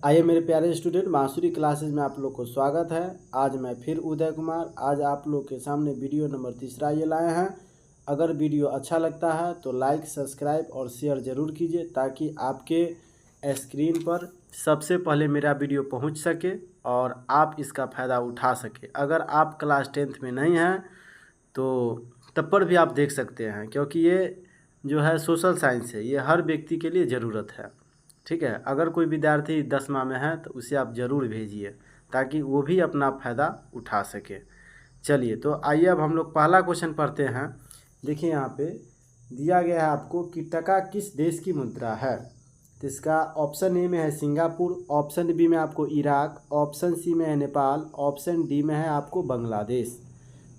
आइए मेरे प्यारे स्टूडेंट, मासूरी क्लासेज में आप लोग को स्वागत है। आज मैं फिर उदय कुमार आज आप लोग के सामने वीडियो नंबर 3 ये लाए हैं। अगर वीडियो अच्छा लगता है तो लाइक, सब्सक्राइब और शेयर ज़रूर कीजिए ताकि आपके स्क्रीन पर सबसे पहले मेरा वीडियो पहुंच सके और आप इसका फ़ायदा उठा सके। अगर आप क्लास 10th में नहीं हैं तो तब पर भी आप देख सकते हैं, क्योंकि ये जो है सोशल साइंस है, ये हर व्यक्ति के लिए ज़रूरत है। ठीक है, अगर कोई विद्यार्थी 10वीं में है तो उसे आप ज़रूर भेजिए ताकि वो भी अपना फ़ायदा उठा सके। चलिए तो आइए अब हम लोग पहला क्वेश्चन पढ़ते हैं। देखिए यहाँ पे दिया गया है आपको कि टका किस देश की मुद्रा है। तो इसका ऑप्शन ए में है सिंगापुर, ऑप्शन बी में आपको इराक, ऑप्शन सी में है नेपाल, ऑप्शन डी में है आपको बांग्लादेश।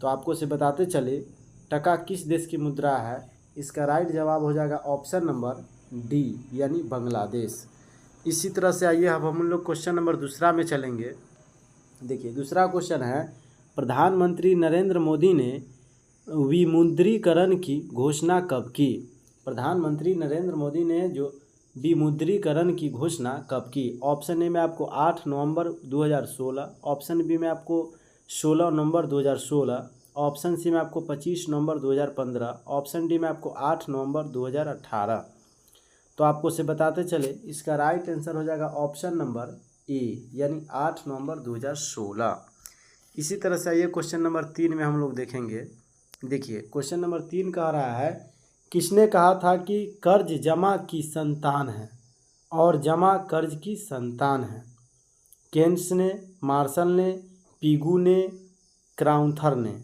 तो आपको से बताते चले टका किस देश की मुद्रा है। इसका राइट जवाब हो जाएगा ऑप्शन नंबर डी यानी बांग्लादेश। इसी तरह से आइए अब हम लोग क्वेश्चन नंबर दूसरा में चलेंगे। देखिए दूसरा क्वेश्चन है, प्रधानमंत्री नरेंद्र मोदी ने विमुद्रीकरण की घोषणा कब की। प्रधानमंत्री नरेंद्र मोदी ने जो विमुद्रीकरण की घोषणा कब की। ऑप्शन ए में आपको 8 नवंबर 2016, ऑप्शन बी में आपको 16 नवंबर 2016, ऑप्शन सी में आपको 25 नवंबर 2015, ऑप्शन डी में आपको 8 नवंबर 2018। तो आपको से बताते चले इसका राइट आंसर हो जाएगा ऑप्शन नंबर ए यानी 8 नवंबर 2016। इसी तरह से आइए क्वेश्चन नंबर 3 में हम लोग देखेंगे। देखिए क्वेश्चन नंबर 3 कह रहा है, किसने कहा था कि कर्ज जमा की संतान है और जमा कर्ज की संतान है। केन्स ने, मार्शल ने, पीगू ने, क्राउथर ने।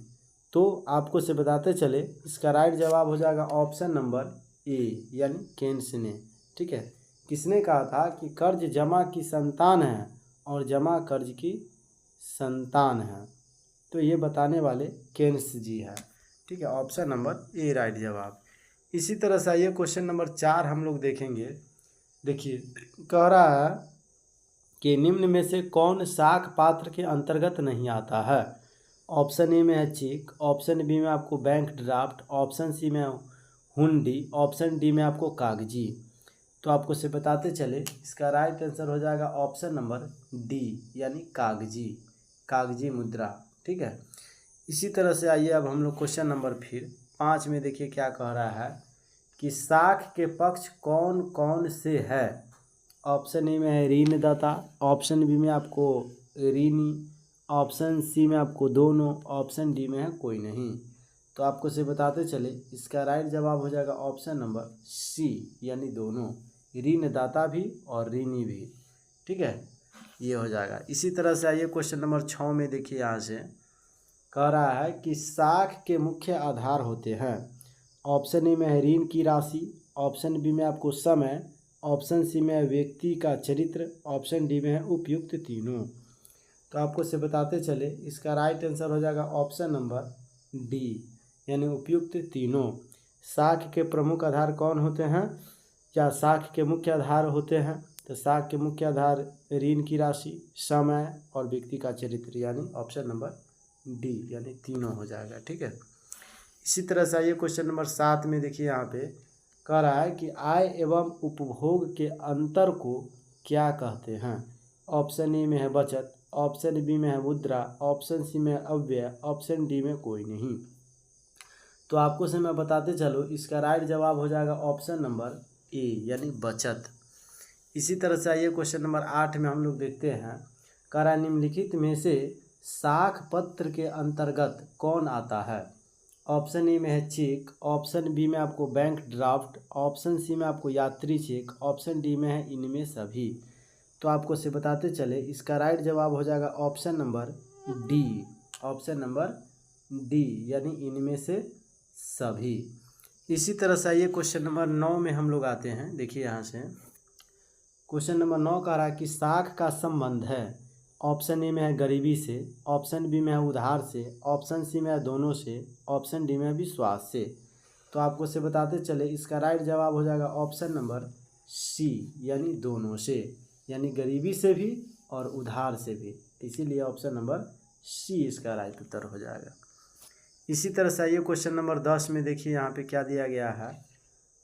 तो आपको से बताते चले इसका राइट जवाब हो जाएगा ऑप्शन नंबर ए यानी केन्स ने। ठीक है, किसने कहा था कि कर्ज जमा की संतान है और जमा कर्ज की संतान है। तो ये बताने वाले केन्स जी है। ठीक है, ऑप्शन नंबर ए राइट जवाब। इसी तरह से आइए क्वेश्चन नंबर 4 हम लोग देखेंगे। देखिए कह रहा है कि निम्न में से कौन साख पात्र के अंतर्गत नहीं आता है। ऑप्शन ए में है चेक, ऑप्शन बी में आपको बैंक ड्राफ्ट, ऑप्शन सी में हुंडी, ऑप्शन डी में आपको कागजी। तो आपको से बताते चले इसका राइट आंसर हो जाएगा ऑप्शन नंबर डी यानी कागजी, कागजी मुद्रा। ठीक है, इसी तरह से आइए अब हम लोग क्वेश्चन नंबर फिर 5 में देखिए क्या कह रहा है कि साख के पक्ष कौन कौन से है। ऑप्शन ए में है ऋणदाता, ऑप्शन बी में आपको ऋणी, ऑप्शन सी में आपको दोनों, ऑप्शन डी में है कोई नहीं। तो आपको से बताते चले इसका राइट जवाब हो जाएगा ऑप्शन नंबर सी यानी दोनों, ऋणदाता भी और ऋणी भी। ठीक है, ये हो जाएगा। इसी तरह से आइए क्वेश्चन नंबर 6 में देखिए यहाँ से कह रहा है कि साख के मुख्य आधार होते हैं। ऑप्शन ए में है ऋण की राशि, ऑप्शन बी में आपको समय, ऑप्शन सी में है व्यक्ति का चरित्र, ऑप्शन डी में है उपयुक्त तीनों। तो आपको से बताते चले इसका राइट आंसर हो जाएगा ऑप्शन नंबर डी यानी उपयुक्त तीनों। साख के प्रमुख आधार कौन होते हैं, क्या साख के मुख्य आधार होते हैं। तो साख के मुख्य आधार ऋण की राशि, समय और व्यक्ति का चरित्र यानी ऑप्शन नंबर डी यानी तीनों हो जाएगा। ठीक है, इसी तरह से आइए क्वेश्चन नंबर 7 में देखिए यहाँ पे कह रहा है कि आय एवं उपभोग के अंतर को क्या कहते हैं। ऑप्शन ए में है बचत, ऑप्शन बी में है मुद्रा, ऑप्शन सी में है अव्यय, ऑप्शन डी में कोई नहीं। तो आपको से मैं बताते चलो इसका राइट जवाब हो जाएगा ऑप्शन नंबर ए यानी बचत। इसी तरह से आइए क्वेश्चन नंबर 8 में हम लोग देखते हैं, कह रहा है निम्नलिखित में से साख पत्र के अंतर्गत कौन आता है। ऑप्शन ए में है चेक, ऑप्शन बी में आपको बैंक ड्राफ्ट, ऑप्शन सी में आपको यात्री चेक, ऑप्शन डी में है इनमें सभी। तो आपको से बताते चले इसका राइट जवाब हो जाएगा option number D, option number D यानी इनमें से सभी। इसी तरह से आइए क्वेश्चन नंबर 9 में हम लोग आते हैं। देखिए यहाँ से क्वेश्चन नंबर 9 कह रहा है कि साख का संबंध है। ऑप्शन ए में है गरीबी से, ऑप्शन बी में है उधार से, ऑप्शन सी में है दोनों से, ऑप्शन डी में है विश्वास से। तो आपको से बताते चले इसका राइट जवाब हो जाएगा ऑप्शन नंबर सी यानी दोनों से, यानी गरीबी से भी और उधार से भी, इसीलिए ऑप्शन नंबर सी इसका राइट उत्तर हो जाएगा। इसी तरह से आइए क्वेश्चन नंबर 10 में देखिए यहाँ पे क्या दिया गया है।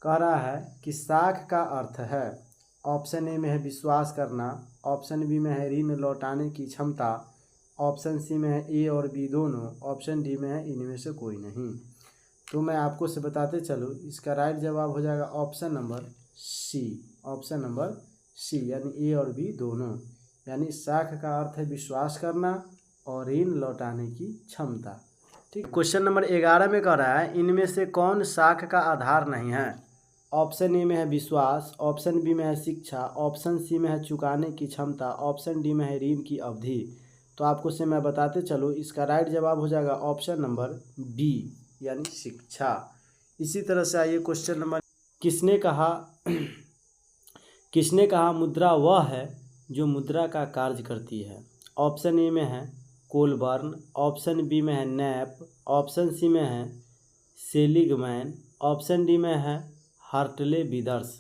कह रहा है कि साख का अर्थ है। ऑप्शन ए में है विश्वास करना, ऑप्शन बी में है ऋण लौटाने की क्षमता, ऑप्शन सी में है ए और बी दोनों, ऑप्शन डी में है इनमें से कोई नहीं। तो मैं आपको से बताते चलूँ, इसका राइट जवाब हो जाएगा option number C, option number C यानी ए और बी दोनों। यानी साख का अर्थ है विश्वास करना और ऋण लौटाने की क्षमता। ठीक, क्वेश्चन नंबर 11 में कह रहा है इनमें से कौन साख का आधार नहीं है। ऑप्शन ए में है विश्वास, ऑप्शन बी में है शिक्षा, ऑप्शन सी में है चुकाने की क्षमता, ऑप्शन डी में है ऋण की अवधि। तो आपको से मैं बताते चलूँ, इसका राइट जवाब हो जाएगा ऑप्शन नंबर बी यानी शिक्षा। इसी तरह से आइए क्वेश्चन नंबर, किसने कहा मुद्रा वह है जो मुद्रा का कार्य करती है। ऑप्शन ए में है कोलबर्न, ऑप्शन बी में है नैप, ऑप्शन सी में है सेलिगमैन, ऑप्शन डी में है हार्टले विदर्स।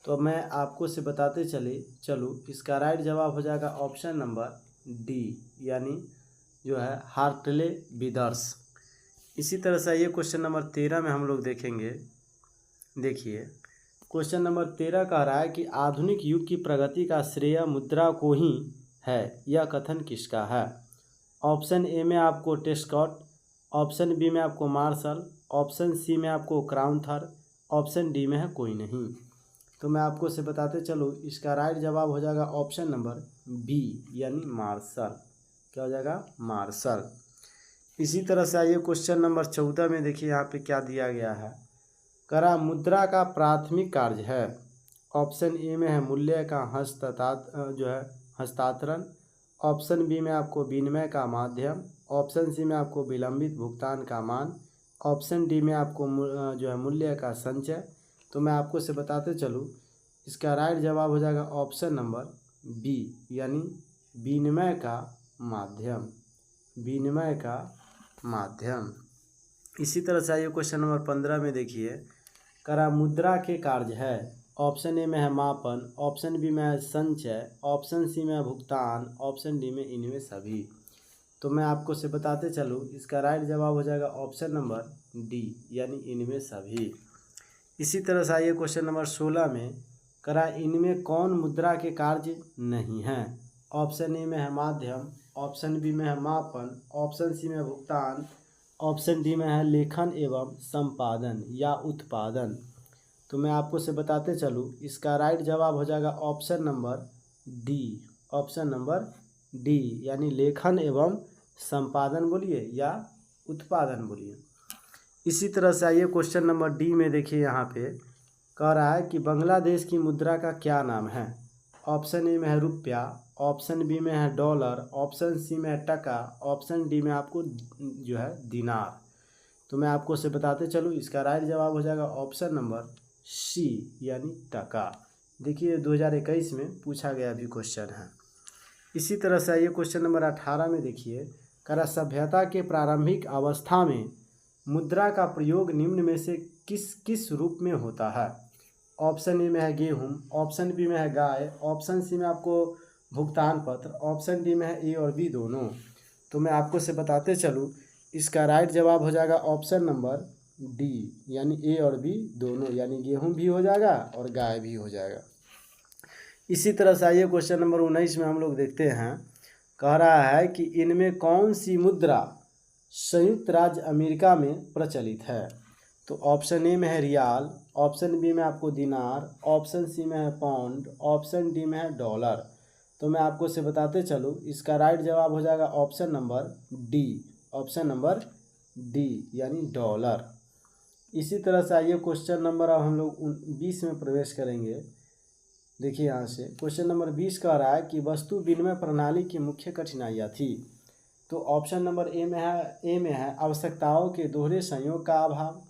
तो मैं आपको से बताते चलूँ, इसका राइट जवाब हो जाएगा ऑप्शन नंबर डी यानी जो है हार्टले विदर्स। इसी तरह से आइए क्वेश्चन नंबर 13 में हम लोग देखेंगे। देखिए क्वेश्चन नंबर 13 कह रहा है कि आधुनिक युग की प्रगति का श्रेय मुद्रा को ही है, यह कथन किसका है। ऑप्शन ए में आपको टेस्कॉट, ऑप्शन बी में आपको मार्शल, ऑप्शन सी में आपको क्राउथर, ऑप्शन डी में है कोई नहीं। तो मैं आपको से बताते चलूँ, इसका राइट जवाब हो जाएगा ऑप्शन नंबर बी यानी मार्शल। क्या हो जाएगा, मार्शल। इसी तरह से आइए क्वेश्चन नंबर 14 में देखिए यहाँ पे क्या दिया गया है। करा मुद्रा का प्राथमिक कार्य है। ऑप्शन ए में है मूल्य का हस्तांतरण, ऑप्शन बी में आपको विनिमय का माध्यम, ऑप्शन सी में आपको विलंबित भुगतान का मान, ऑप्शन डी में आपको जो है मूल्य का संचय। तो मैं आपको से बताते चलूँ, इसका राइट जवाब हो जाएगा ऑप्शन नंबर बी यानी विनिमय का माध्यम, विनिमय का माध्यम। इसी तरह से आइए क्वेश्चन नंबर 15 में देखिए, करा मुद्रा के कार्य है। ऑप्शन ए में है मापन, ऑप्शन बी में है संचय, ऑप्शन सी में है भुगतान, ऑप्शन डी में इनमें सभी। तो मैं आपको से बताते चलूँ, इसका राइट जवाब हो जाएगा ऑप्शन नंबर डी यानी इनमें सभी। इसी तरह से आइए क्वेश्चन नंबर 16 में, करा इनमें कौन मुद्रा के कार्य नहीं है। ऑप्शन ए में है माध्यम, ऑप्शन बी में है मापन, ऑप्शन सी में भुगतान, ऑप्शन डी में है लेखन एवं संपादन या उत्पादन। तो मैं आपको से बताते चलूँ, इसका राइट जवाब हो जाएगा option number D, option number D यानी लेखन एवं संपादन बोलिए या उत्पादन बोलिए। इसी तरह से आइए क्वेश्चन नंबर डी में देखिए, यहाँ पे कह रहा है कि बांग्लादेश की मुद्रा का क्या नाम है। ऑप्शन ए में है रुपया, ऑप्शन बी में है डॉलर, ऑप्शन सी में है टका, ऑप्शन डी में आपको जो है दिनार। तो मैं आपको से बताते चलूँ, इसका राइट जवाब हो जाएगा ऑप्शन नंबर सी यानी टका। देखिए 2021 में पूछा गया भी क्वेश्चन है। इसी तरह से आइए क्वेश्चन नंबर 18 में देखिए, करा सभ्यता के प्रारंभिक अवस्था में मुद्रा का प्रयोग निम्न में से किस किस रूप में होता है। ऑप्शन ए में है गेहूँ, ऑप्शन बी में है गाय, ऑप्शन सी में आपको भुगतान पत्र, ऑप्शन डी में है ए और बी दोनों। तो मैं आपको से बताते चलूँ, इसका राइट जवाब हो जाएगा ऑप्शन नंबर डी यानी ए और बी दोनों, यानी गेहूँ भी हो जाएगा और गाय भी हो जाएगा। इसी तरह से आइए क्वेश्चन नंबर 19 में हम लोग देखते हैं, कह रहा है कि इनमें कौन सी मुद्रा संयुक्त राज्य अमेरिका में प्रचलित है। तो ऑप्शन ए में है रियाल, ऑप्शन बी में आपको दिनार, ऑप्शन सी में है पाउंड, ऑप्शन डी में है डॉलर। तो मैं आपको से बताते चलूँ, इसका राइट जवाब हो जाएगा option number D, option number D यानी डॉलर। इसी तरह से आइए क्वेश्चन नंबर अब हम लोग 20 में प्रवेश करेंगे। देखिए यहाँ से क्वेश्चन नंबर 20 कह रहा है कि वस्तु विनिमय प्रणाली की मुख्य कठिनाइयाँ थी। तो ऑप्शन नंबर ए में है आवश्यकताओं के दोहरे संयोग का अभाव,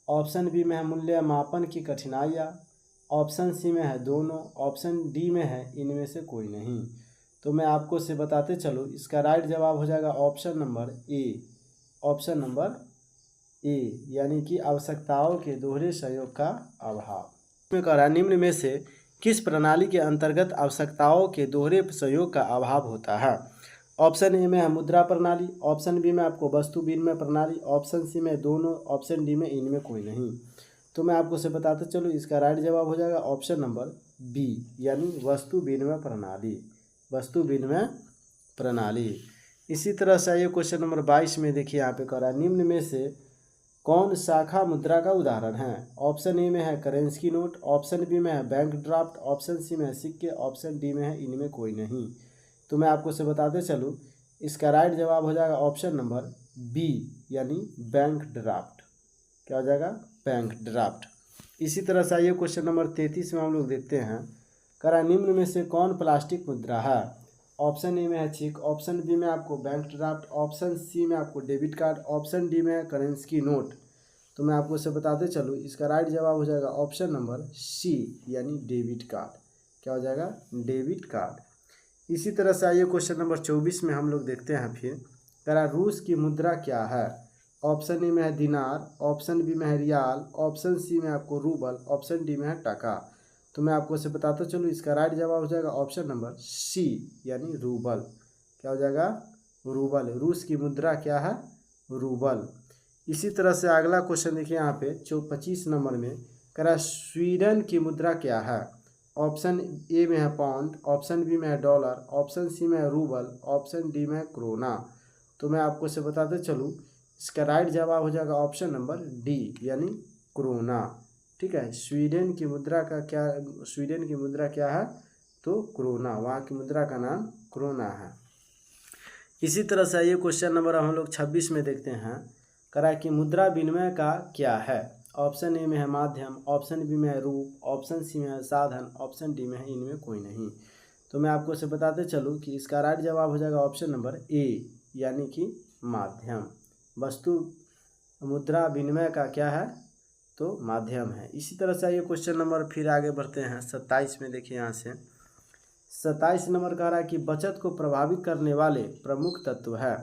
ऑप्शन बी में है मूल्य मापन की कठिनाइयाँ, ऑप्शन सी में है दोनों, ऑप्शन डी में है इनमें से कोई नहीं। तो मैं आपको से बताते चलूँ, इसका राइट जवाब हो जाएगा option number A, option number A यानी कि आवश्यकताओं के दोहरे संयोग का अभाव। में कह रहा है निम्न में से किस प्रणाली के अंतर्गत आवश्यकताओं के दोहरे संयोग का अभाव होता है। ऑप्शन ए में है मुद्रा प्रणाली, ऑप्शन बी में आपको वस्तु विनिमय प्रणाली, ऑप्शन सी में दोनों, ऑप्शन डी में इनमें कोई नहीं। तो मैं आपको से बताते चलूँ, इसका राइट जवाब हो जाएगा ऑप्शन नंबर बी यानी वस्तु विनिमय प्रणाली, वस्तु विनिमय प्रणाली। इसी तरह से आइए क्वेश्चन नंबर 22 में देखिए यहाँ पे कह रहा है निम्न में से कौन शाखा मुद्रा का उदाहरण है। ऑप्शन ए में है करेंसी नोट, ऑप्शन बी में है बैंक ड्राफ्ट, ऑप्शन सी में है सिक्के, ऑप्शन डी में है इनमें कोई नहीं। तो मैं आपको से बताते चलूँ, इसका राइट जवाब हो जाएगा ऑप्शन नंबर बी यानी बैंक ड्राफ्ट। क्या हो जाएगा? Bank draft. इसी तरह से आइए क्वेश्चन नंबर 33 में हम लोग देखते हैं, कह रहा है निम्न में से कौन प्लास्टिक मुद्रा है। ऑप्शन ए में है चेक, ऑप्शन बी में आपको बैंक ड्राफ्ट, ऑप्शन सी में आपको डेबिट कार्ड, ऑप्शन डी में है करेंसी नोट। तो मैं आपको इसे बताते चलूँ, इसका राइट जवाब हो जाएगा ऑप्शन नंबर सी यानी डेबिट कार्ड। क्या हो जाएगा? Debit card. इसी तरह से आइए क्वेश्चन नंबर 24 में हम लोग देखते हैं फिर, कह रहा रूस की मुद्रा क्या है। ऑप्शन ए में है दिनार, ऑप्शन बी में है रियाल, ऑप्शन सी में आपको रूबल, ऑप्शन डी में है टका। तो मैं आपको इसे बताते चलूँ, इसका राइट जवाब हो जाएगा ऑप्शन नंबर सी यानी रूबल। क्या हो जाएगा? रूबल। रूस की मुद्रा क्या है? रूबल। इसी तरह से अगला क्वेश्चन देखिए यहाँ पे 25 नंबर में, कह रहा है स्वीडन की मुद्रा क्या है। ऑप्शन ए में है पाउंड, ऑप्शन बी में है डॉलर, ऑप्शन सी में है रूबल, ऑप्शन डी में है क्रोना। तो मैं आपको इसे बताते चलूँ, इसका राइट जवाब हो जाएगा ऑप्शन नंबर डी यानी क्रोना। ठीक है, स्वीडन की मुद्रा क्या है? तो क्रोना, वहाँ की मुद्रा का नाम क्रोना है। इसी तरह से ये क्वेश्चन नंबर हम लोग 26 में देखते हैं, कह रहा है कि मुद्रा विनिमय का क्या है। ऑप्शन ए में है माध्यम, ऑप्शन बी में है रूप, ऑप्शन सी में है साधन, ऑप्शन डी में है इनमें कोई नहीं। तो मैं आपको इसे बताते चलूँ कि इसका राइट जवाब हो जाएगा ऑप्शन नंबर ए यानी कि माध्यम। वस्तु मुद्रा विनिमय का क्या है? तो माध्यम है। इसी तरह से ये क्वेश्चन नंबर फिर आगे बढ़ते हैं 27 में। देखिए यहाँ से 27 नंबर कह रहा है कि बचत को प्रभावित करने वाले प्रमुख तत्व है।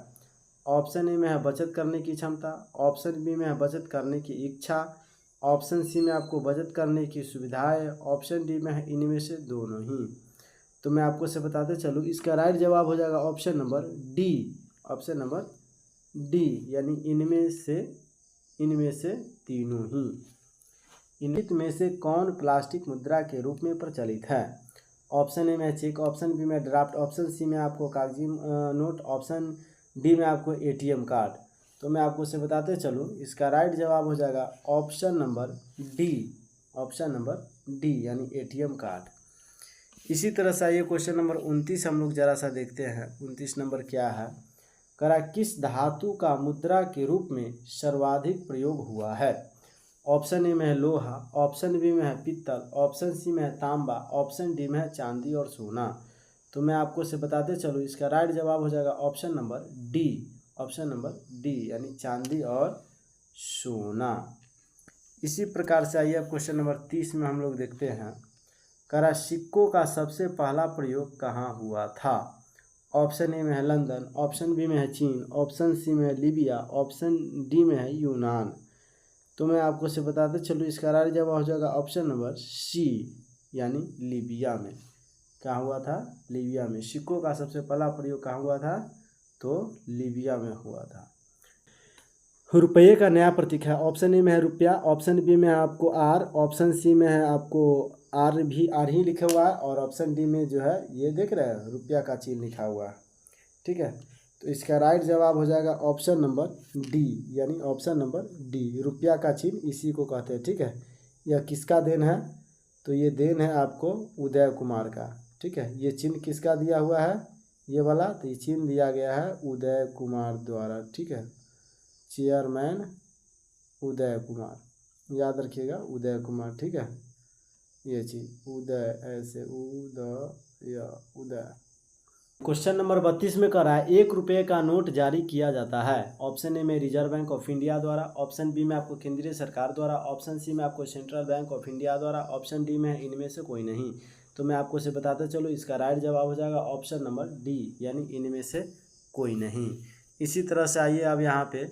ऑप्शन ए में है बचत करने की क्षमता, ऑप्शन बी में है बचत करने की इच्छा, ऑप्शन सी में आपको बचत करने की सुविधाएं, ऑप्शन डी में है इनमें से दोनों ही। तो मैं आपको से बताते चलूँ, इसका राइट जवाब हो जाएगा option number D, option number D यानी इनमें से तीनों ही। इनमें में से कौन प्लास्टिक मुद्रा के रूप में प्रचलित है। ऑप्शन ए में चेक, ऑप्शन बी में ड्राफ्ट, ऑप्शन सी में आपको कागजी नोट, ऑप्शन डी में आपको एटीएम कार्ड। तो मैं आपको से बताते चलूँ, इसका राइट जवाब हो जाएगा option number D, option number D यानी एटीएम कार्ड। इसी तरह से आइए क्वेश्चन नंबर 29 हम लोग जरा सा देखते हैं। 29 नंबर क्या है, कह रहा किस धातु का मुद्रा के रूप में सर्वाधिक प्रयोग हुआ है। ऑप्शन ए में है लोहा, ऑप्शन बी में है पित्तल, ऑप्शन सी में है तांबा, ऑप्शन डी में है चांदी और सोना। तो मैं आपको से बताते चलूँ, इसका राइट जवाब हो जाएगा option number D, option number D यानी चांदी और सोना। इसी प्रकार से आइए अब क्वेश्चन नंबर 30 में हम लोग देखते हैं, कह रहा सिक्कों का सबसे पहला प्रयोग कहाँ हुआ था। ऑप्शन ए में है लंदन, ऑप्शन बी में है चीन, ऑप्शन सी में है लीबिया, ऑप्शन डी में है यूनान। तो मैं आपको से बताते चलूँ, इसका राइट जवाब हो जाएगा ऑप्शन नंबर सी यानी लीबिया में। कहाँ हुआ था? लीबिया में। सिक्कों का सबसे पहला प्रयोग कहाँ हुआ था? तो लीबिया में हुआ था। रुपये का नया प्रतीक है। ऑप्शन ए में है रुपया, ऑप्शन बी में है आपको आर, ऑप्शन सी में है आपको आर ही लिखा हुआ है, और ऑप्शन डी में जो है ये देख रहे हैं रुपया का चिन्ह लिखा हुआ है। ठीक है, तो इसका राइट जवाब हो जाएगा ऑप्शन नंबर डी यानी ऑप्शन नंबर डी, रुपया का चिन्ह इसी को कहते हैं। ठीक है, यह किसका देन है? तो ये देन है आपको उदय कुमार का। ठीक है, ये चिन्ह किसका दिया हुआ है? ये वाला, तो ये चिन्ह दिया गया है उदय कुमार द्वारा। ठीक है, चेयरमैन उदय कुमार, याद रखिएगा उदय कुमार। ठीक है, ये चीज उदय, ऐसे उदय। क्वेश्चन नंबर 32 में कह रहा है 1 रुपये का नोट जारी किया जाता है। ऑप्शन ए में रिजर्व बैंक ऑफ इंडिया द्वारा, ऑप्शन बी में आपको केंद्रीय सरकार द्वारा, ऑप्शन सी में आपको सेंट्रल बैंक ऑफ इंडिया द्वारा, ऑप्शन डी में इनमें से कोई नहीं। तो मैं आपको से बताते चलो, इसका राइट जवाब हो जाएगा ऑप्शन नंबर डी यानी इनमें से कोई नहीं। इसी तरह से आइए अब यहाँ पे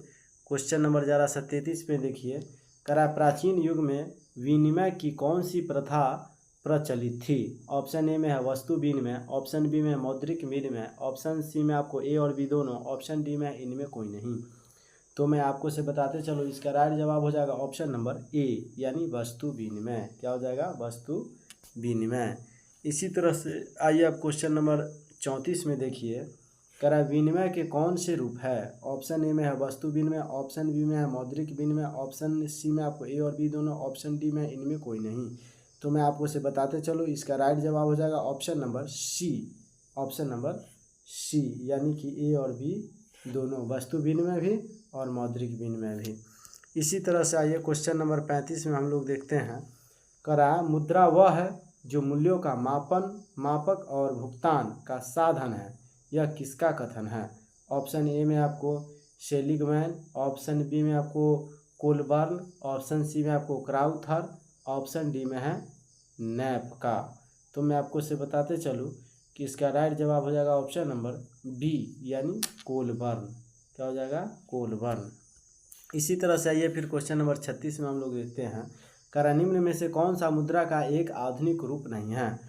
क्वेश्चन नंबर जरा 33 पे देखिए, कह रहा है प्राचीन युग में विनिमय की कौन सी प्रथा प्रचलित थी। ऑप्शन ए में है वस्तु विनिमय, ऑप्शन बी में है मौद्रिक विनिमय, ऑप्शन सी में आपको ए और बी दोनों, ऑप्शन डी में इनमें कोई नहीं। तो मैं आपको से बताते चलो, इसका राइट जवाब हो जाएगा ऑप्शन नंबर ए यानी वस्तु विनिमय। क्या हो जाएगा? वस्तु विनिमय। इसी तरह से आइए आप क्वेश्चन नंबर 34 में देखिए, कह रहा है विनिमय के कौन से रूप है। ऑप्शन ए में है वस्तु विनिमय, ऑप्शन बी में है मौद्रिक विनिमय, ऑप्शन सी में आपको ए और बी दोनों, ऑप्शन डी में इनमें कोई नहीं। तो मैं आपको इसे बताते चलो, इसका राइट जवाब हो जाएगा option number C. Option number C यानी कि ए और बी दोनों, वस्तु विनिमय भी और मौद्रिक विनिमय भी। इसी तरह से आइए क्वेश्चन नंबर 35 में हम लोग देखते हैं, कह रहा है मुद्रा वह है जो मूल्यों का मापन, मापक और भुगतान का साधन है, यह किसका कथन है। ऑप्शन ए में आपको सेलिगमैन, ऑप्शन बी में आपको कोलबर्न, ऑप्शन सी में आपको क्राउथर, ऑप्शन डी में है नैपका। तो मैं आपको इसे बताते चलूँ कि इसका राइट जवाब हो जाएगा ऑप्शन नंबर बी यानी कोलबर्न। क्या हो जाएगा, कोलबर्न। इसी तरह से आइए फिर क्वेश्चन नंबर 36 में हम लोग देखते हैं, कह निम्न में से कौन सा मुद्रा का एक आधुनिक रूप नहीं है।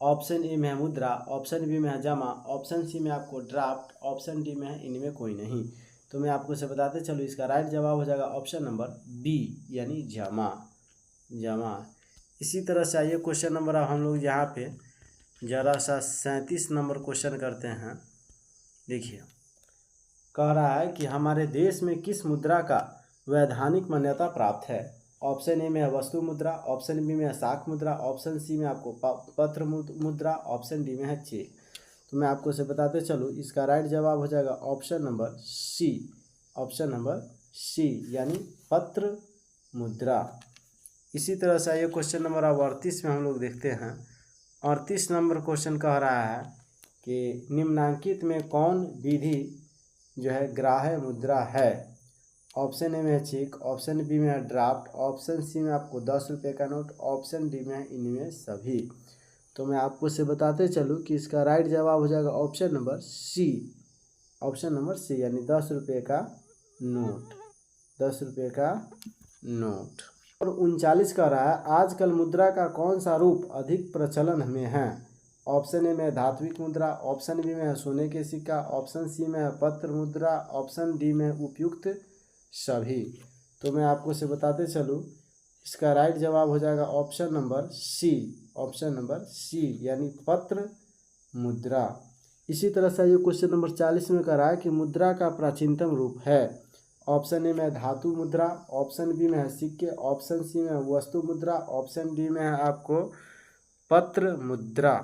ऑप्शन ए में है मुद्रा, ऑप्शन बी में है जमा, ऑप्शन सी में आपको ड्राफ्ट, ऑप्शन डी में है इनमें कोई नहीं। तो मैं आपको इसे बताते चलूँ, इसका राइट जवाब हो जाएगा ऑप्शन नंबर बी यानी जमा, जमा। इसी तरह से आइए क्वेश्चन नंबर हम लोग यहाँ पे ज़रा सा 37 नंबर क्वेश्चन करते हैं। देखिए, कह रहा है कि हमारे देश में किस मुद्रा का वैधानिक मान्यता प्राप्त है। ऑप्शन ए में है वस्तु मुद्रा, ऑप्शन बी में है साख मुद्रा, ऑप्शन सी में आपको पत्र मुद्रा, ऑप्शन डी में है चेक। तो मैं आपको इसे बताते चलूँ, इसका राइट जवाब हो जाएगा option number C. Option number C यानी पत्र मुद्रा। इसी तरह से आइए क्वेश्चन नंबर 38 में हम लोग देखते हैं। 38 नंबर क्वेश्चन कह रहा है कि निम्नांकित में कौन विधि जो है ग्राह्य मुद्रा है। ऑप्शन ए में है चेक, ऑप्शन बी में है ड्राफ्ट, ऑप्शन सी में आपको 10 रुपये का नोट, ऑप्शन डी में है इनमें सभी। तो मैं आपको इसे बताते चलूँ कि इसका राइट जवाब हो जाएगा option number C. Option number C यानी 10 रुपये का नोट, 10 रुपये का नोट। और 39 कह रहा है आजकल मुद्रा का कौन सा रूप अधिक प्रचलन में है। ऑप्शन ए में धात्विक मुद्रा, ऑप्शन बी में है सोने के सिक्का, ऑप्शन सी में है पत्र मुद्रा, ऑप्शन डी में उपयुक्त सभी। तो मैं आपको इसे बताते चलूँ, इसका राइट जवाब हो जाएगा option number C. Option number C यानी पत्र मुद्रा। इसी तरह से ये क्वेश्चन नंबर 40 में कह रहा है कि मुद्रा का प्राचीनतम रूप है। ऑप्शन ए में है धातु मुद्रा, ऑप्शन बी में है सिक्के, ऑप्शन सी में है वस्तु मुद्रा, ऑप्शन डी में है आपको पत्र मुद्रा।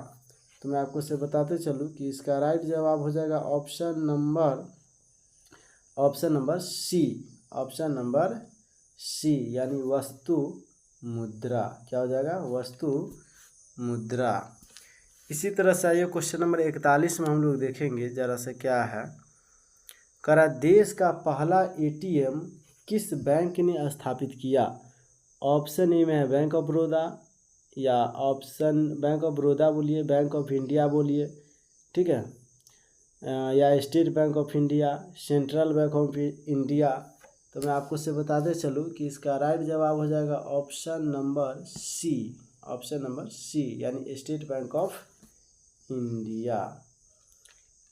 तो मैं आपको इसे बताते चलूँ कि इसका राइट जवाब हो जाएगा option number C. Option number C यानी वस्तु मुद्रा। क्या हो जाएगा, वस्तु मुद्रा। इसी तरह से आइए क्वेश्चन नंबर 41 में हम लोग देखेंगे जरा से क्या है। करा देश का पहला एटीएम किस बैंक ने स्थापित किया। ऑप्शन ए में है बैंक ऑफ बड़ौदा, या ऑप्शन बैंक ऑफ बड़ौदा बोलिए, बैंक ऑफ इंडिया बोलिए, ठीक है, या state bank of India, central bank of India. तो मैं आपको से बताते चलूँ कि इसका राइट जवाब हो जाएगा option number C. Option number C यानी स्टेट बैंक ऑफ इंडिया।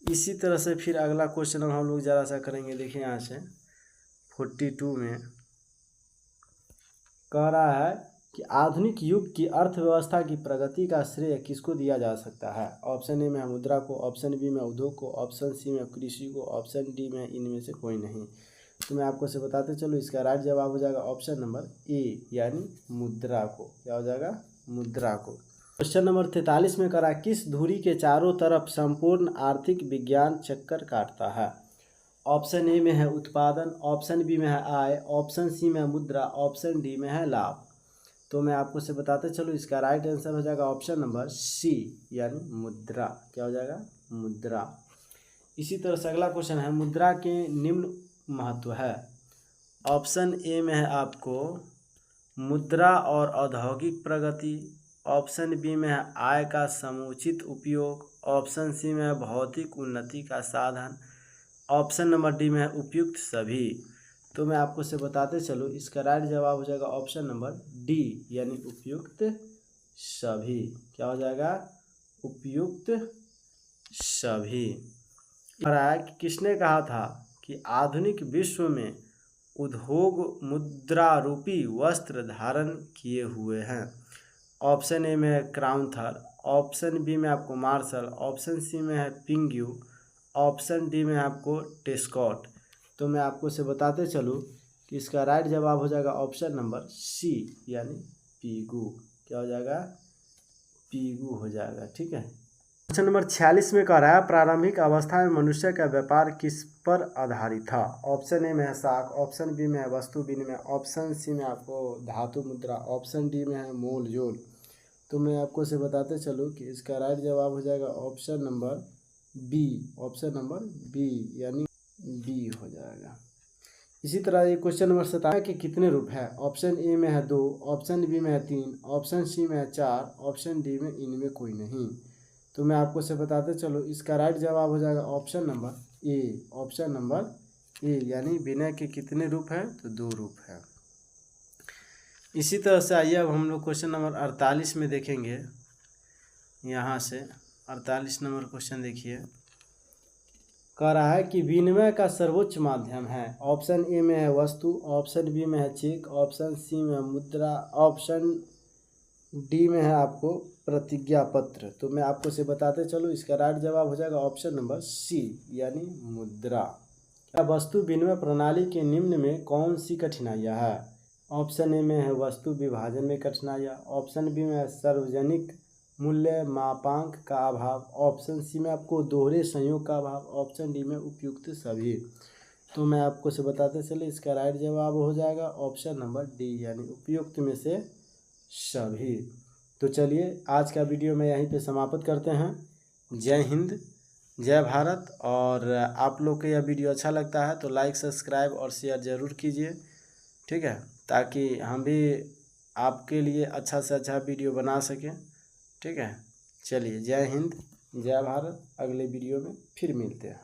इसी तरह से फिर अगला क्वेश्चन हम लोग ज़रा सा करेंगे। देखिए यहाँ से 42 में कह रहा है कि आधुनिक युग की अर्थव्यवस्था की प्रगति का श्रेय किसको दिया जा सकता है। ऑप्शन ए में है मुद्रा को, ऑप्शन बी में उद्योग को, ऑप्शन सी में कृषि को, ऑप्शन डी में इनमें से कोई नहीं। तो मैं आपको से बताते चलो, इसका राइट जवाब हो जाएगा ऑप्शन नंबर ए यानी मुद्रा को। क्या हो जाएगा, मुद्रा को। क्वेश्चन नंबर 43 में करा किस धुरी के चारों तरफ संपूर्ण आर्थिक विज्ञान चक्कर काटता है। ऑप्शन ए में है उत्पादन, ऑप्शन बी में है आय, ऑप्शन सी में है मुद्रा, ऑप्शन डी में है लाभ। तो मैं आपको से बताते चलो, इसका राइट आंसर हो जाएगा ऑप्शन नंबर सी यानी मुद्रा। क्या हो जाएगा, मुद्रा। इसी तरह से अगला क्वेश्चन है मुद्रा के निम्न महत्व है। ऑप्शन ए में है आपको मुद्रा और औद्योगिक प्रगति, ऑप्शन बी में है आय का समुचित उपयोग, ऑप्शन सी में है भौतिक उन्नति का साधन, ऑप्शन नंबर डी में है उपयुक्त सभी। तो मैं आपको से बताते चलो, इसका राइट जवाब हो जाएगा ऑप्शन नंबर डी यानी उपयुक्त सभी। क्या हो जाएगा, उपयुक्त सभी। किसने कहा था कि आधुनिक विश्व में उद्योग मुद्रा रूपी वस्त्र धारण किए हुए हैं। ऑप्शन ए में है क्राउनथर, ऑप्शन बी में आपको मार्शल, ऑप्शन सी में है पिंग्यू, ऑप्शन डी में है आपको टेस्कॉट। तो मैं आपको से बताते चलूँ कि इसका राइट जवाब हो जाएगा ऑप्शन नंबर सी यानी पीगू। क्या हो जाएगा? पीगू हो जाएगा। ठीक है। क्वेश्चन नंबर 46 में कह रहा है प्रारंभिक अवस्था में मनुष्य का व्यापार किस पर आधारित था? ऑप्शन ए में है साख, ऑप्शन बी में है वस्तु विनिमय, ऑप्शन सी में आपको धातु मुद्रा, ऑप्शन डी में है मोल जोल। तो मैं आपको से बताते चलूँ कि इसका राइट जवाब हो जाएगा option number B, option number B यानी बी हो जाएगा। इसी तरह ये क्वेश्चन नंबर 17 के कितने रूप है? ऑप्शन ए में है 2, ऑप्शन बी में है 3, ऑप्शन सी में है 4, ऑप्शन डी में इनमें कोई नहीं। तो मैं आपको से बताते चलो इसका राइट जवाब हो जाएगा option number A, option number A यानी विनय के कितने रूप हैं? तो 2 रूप है। इसी तरह से आइए अब हम लोग क्वेश्चन नंबर 48 में देखेंगे। यहाँ से 48 नंबर क्वेश्चन देखिए, कह रहा है कि विनिमय का सर्वोच्च माध्यम है। ऑप्शन ए में है वस्तु, ऑप्शन बी में है चेक, ऑप्शन सी में है मुद्रा, ऑप्शन डी में है आपको प्रतिज्ञा पत्र। तो मैं आपको से बताते चलो इसका राइट जवाब हो जाएगा ऑप्शन नंबर सी यानी मुद्रा। वस्तु विनिमय प्रणाली के निम्न में कौन सी कठिनाइयाँ है? ऑप्शन ए में है वस्तु विभाजन में कठिनाइयाँ, ऑप्शन बी में है सार्वजनिक मूल्य मापांक का अभाव, ऑप्शन सी में आपको दोहरे संयोग का अभाव, ऑप्शन डी में उपयुक्त सभी। तो मैं आपको से बताते चले इसका राइट जवाब हो जाएगा ऑप्शन नंबर डी यानी उपयुक्त में से सभी। तो चलिए आज का वीडियो मैं यहीं पे समाप्त करते हैं। जय हिंद, जय भारत। और आप लोग को यह वीडियो अच्छा लगता है तो लाइक, सब्सक्राइब और शेयर ज़रूर कीजिए। ठीक है, ताकि हम भी आपके लिए अच्छा से अच्छा वीडियो बना सकें। ठीक है, चलिए जय हिंद, जय भारत। अगले वीडियो में फिर मिलते हैं।